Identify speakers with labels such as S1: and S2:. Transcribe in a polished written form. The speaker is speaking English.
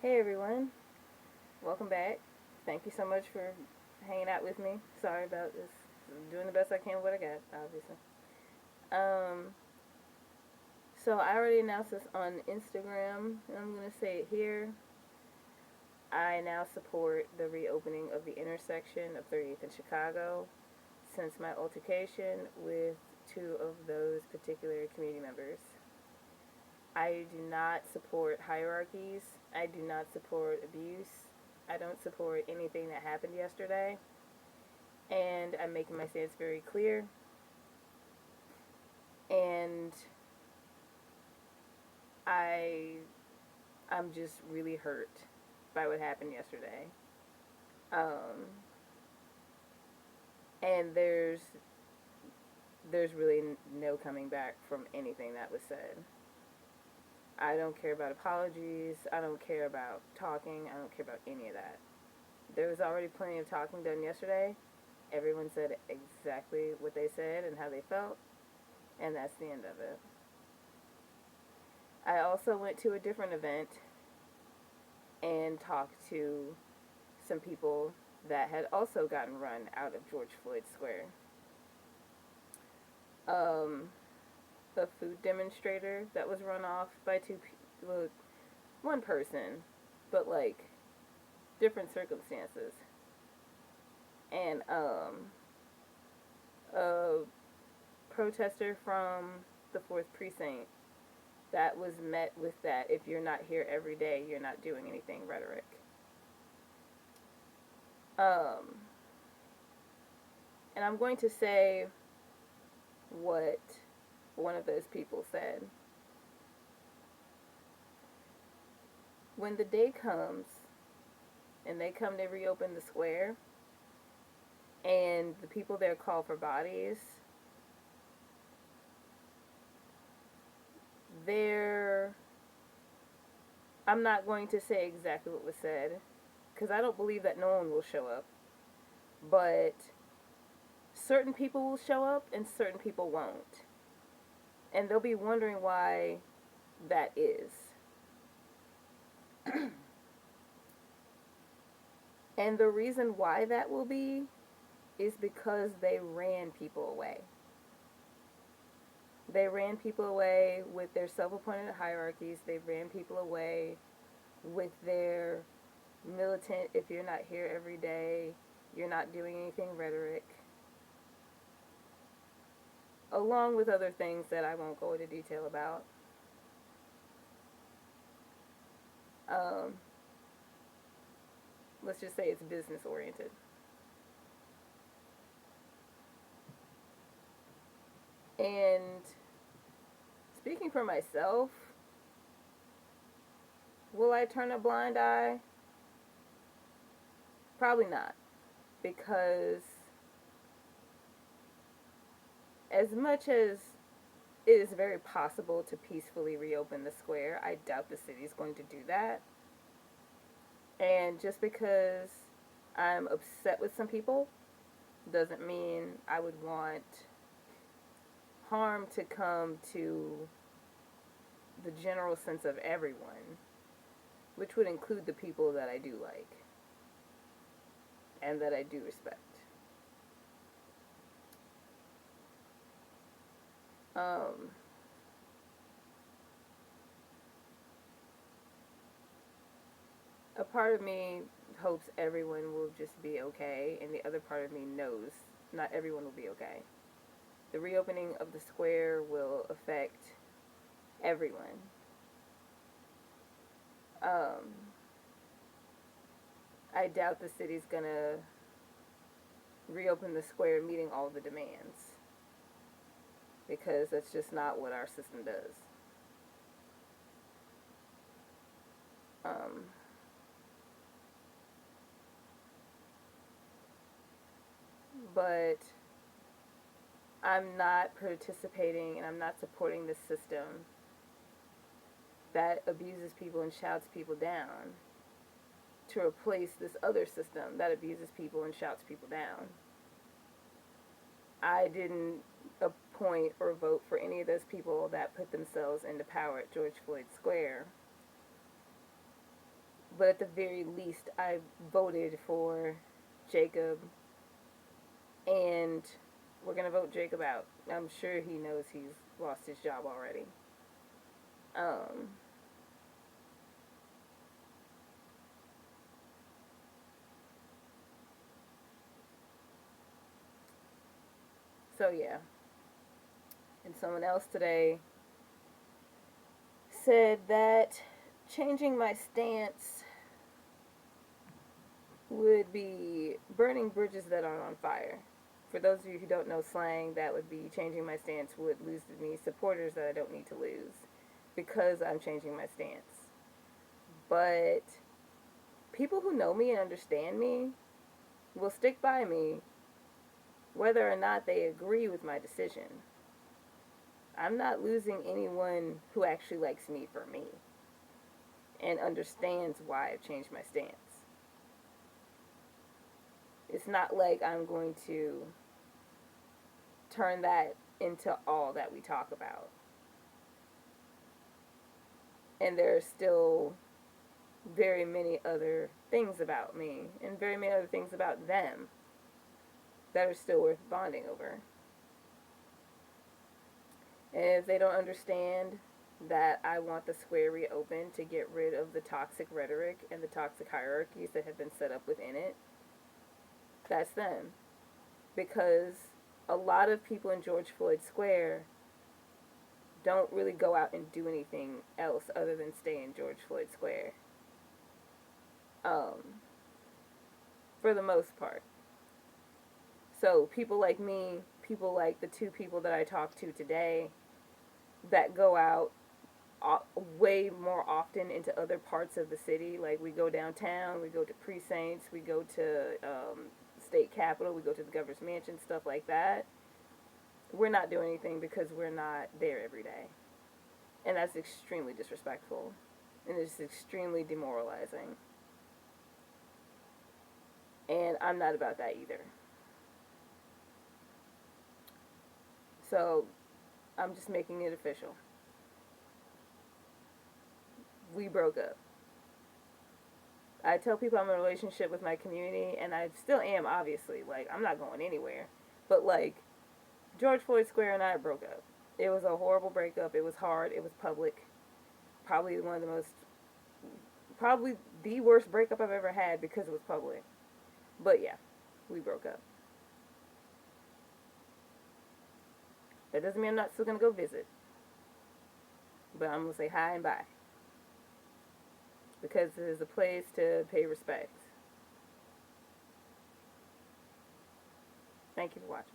S1: Hey everyone, welcome back. Thank you so much for hanging out with me. Sorry about this. I'm doing the best I can with what I got, obviously. Um, so I already announced this on Instagram, and I'm gonna say it here. I now support the reopening of the intersection of 30th and Chicago since my altercation with two of those particular community members. I do not support hierarchies. I do not support abuse. I don't support anything that happened yesterday. And I'm making my stance very clear. And I I'm just really hurt by what happened yesterday. Um, and there's really no coming back from anything that was said. I don't care about apologies. I don't care about talking. I don't care about any of that. There was already plenty of talking done yesterday. Everyone said exactly what they said and how they felt, and that's the end of it. I also went to a different event and talked to some people that had also gotten run out of George Floyd Square. Um, a food demonstrator that was run off by well, one person, but like different circumstances, and a protester from the Fourth Precinct that was met with that if you're not here every day, you're not doing anything rhetoric. Um, and I'm going to say what one of those people said. When the day comes and they come to reopen the square and the people there call for bodies, they're I'm not going to say exactly what was said because I don't believe that no one will show up, but certain people will show up and certain people won't. And they'll be wondering why that is. And the reason why that will be is because they ran people away. They ran people away with their self appointed hierarchies. They ran people away with their militant, if you're not here every day, you're not doing anything rhetoric, along with other things that I won't go into detail about. Um, let's just say it's business oriented. And speaking for myself, will I turn a blind eye? Probably not. Because as much as it is very possible to peacefully reopen the square, I doubt the city is going to do that. And just because I'm upset with some people doesn't mean I would want harm to come to the general sense of everyone, which would include the people that I do like and that I do respect. Um, a part of me hopes everyone will just be okay, and the other part of me knows not everyone will be okay. The reopening of the square will affect everyone. Um, I doubt the city's gonna reopen the square meeting all the demands because that's just not what our system does. Um, but I'm not participating and I'm not supporting this system that abuses people and shouts people down to replace this other system that abuses people and shouts people down. I didn't appoint or vote for any of those people that put themselves into power at George Floyd Square. but at the very least, I voted for Jacob, and we're gonna vote Jacob out. I'm sure he knows he's lost his job already. Um, so yeah. And someone else today said that changing my stance would be burning bridges that are on fire. For those of you who don't know slang, that would be changing my stance would lose me supporters that I don't need to lose because I'm changing my stance. But people who know me and understand me will stick by me whether or not they agree with my decision. I'm not losing anyone who actually likes me for me and understands why I've changed my stance. It's not like I'm going to turn that into all that we talk about. And there are still very many other things about me and very many other things about them that are still worth bonding over. And if they don't understand that I want the square reopened to get rid of the toxic rhetoric and the toxic hierarchies that have been set up within it, that's them. Because a lot of people in George Floyd Square don't really go out and do anything else other than stay in George Floyd Square. For the most part. So people like me, people like the two people that I talked to today that go out way more often into other parts of the city. Like we go downtown, we go to precincts, we go to state capitol, we go to the governor's mansion, stuff like that. We're not doing anything because we're not there every day. And that's extremely disrespectful. And it's extremely demoralizing. And I'm not about that either. So I'm just making it official. We broke up. I tell people I'm in a relationship with my community, and I still am, obviously. Like, I'm not going anywhere. But, like, George Floyd Square and I broke up. It was a horrible breakup. It was hard. It was public. Probably the worst breakup I've ever had because it was public. But, yeah, we broke up. That doesn't mean I'm not still going to go visit. But I'm going to say hi and bye. Because it is a place to pay respect. Thank you for watching.